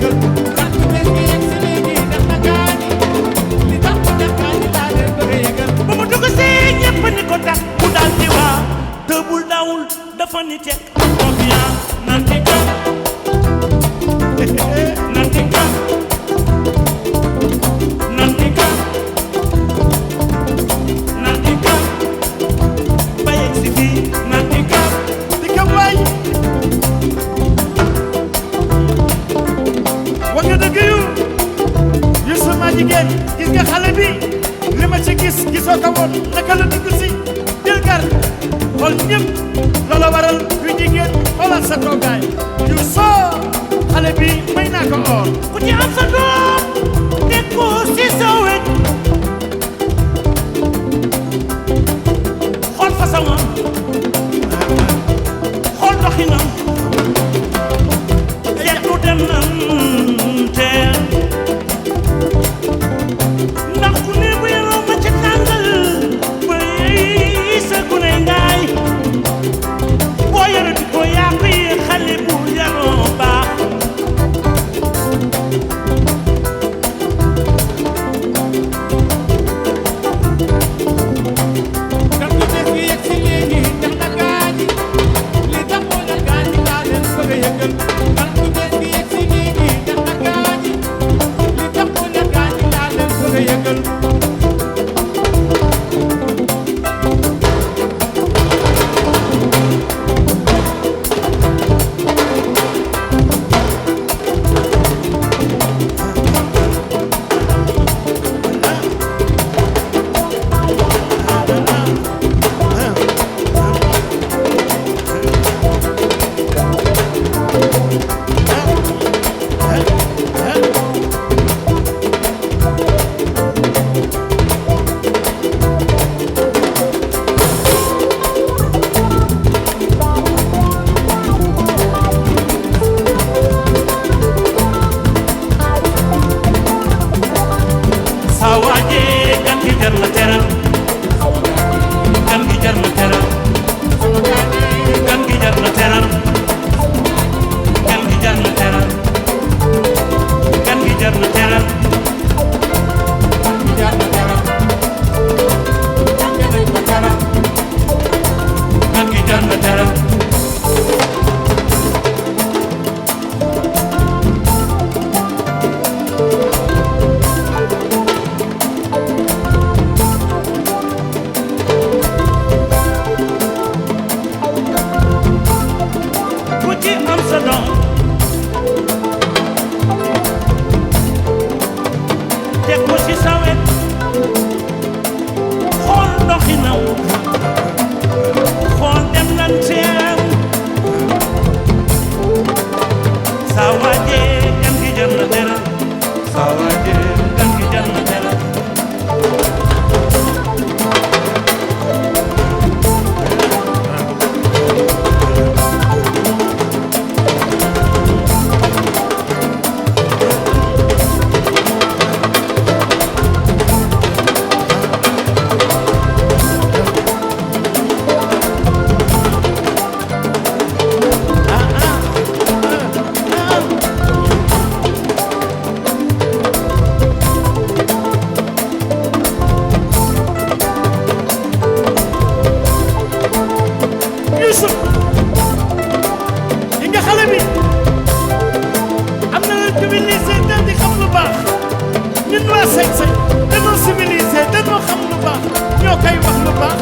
yëgal sant bés gi yegg si léegi ndax na gaañi li tax mu def gaañi laa leen bëgg a yëgal ba mu dugg see ñëpp ni ko tax mu daal di waa tëbul daawul dafa ni teg confiance nanti ka nanti ka nanti ka nanti ka ba yegg si fii nanti ka di ka waay wax nga dëgg yu sama jigéen gis nga xale bi li ma ci gis gisoo ko woon naka la dugg si jël gar xool ñëpp loola waral ku jigéen xoolal sa toogaay yu soo xale bi may naa ko or ku ci am sa doom teg ko si sa wet xool façon xool doxinam seetlu dem nan teel ndax ku ne bu yaroo ma ca tàngal bay sa ku ne ngaay boo yore di ko yàq yi xale bu yaroo baax sant bés gi yegg si léegi ndax na gaañi li tax mu def gaañi laa leen bëgg a yëgal sant bés gi yegg si léegi ndax na gaañi li tax mu def gaañi laa leen bëgg a yëgal saa waajee gan gi jar na teral gan gi jar na teral gan gi jar na teral gan gi jar na teral gan gi jar na teral jaar na dara jànge nañ ko dara gan gi jar na teral ku ci am sa doom teg ko ci sa wet xool doxinam xool dem lan teem saa waajee gan gi jar na teral saa waajee gan gi jar na teral Yusuf yi nga xale bi am na lu civilisé te di xam lu baax ñun waa Seck Seck dañoo civilisé dañoo xam lu baax ñoo koy wax lu baax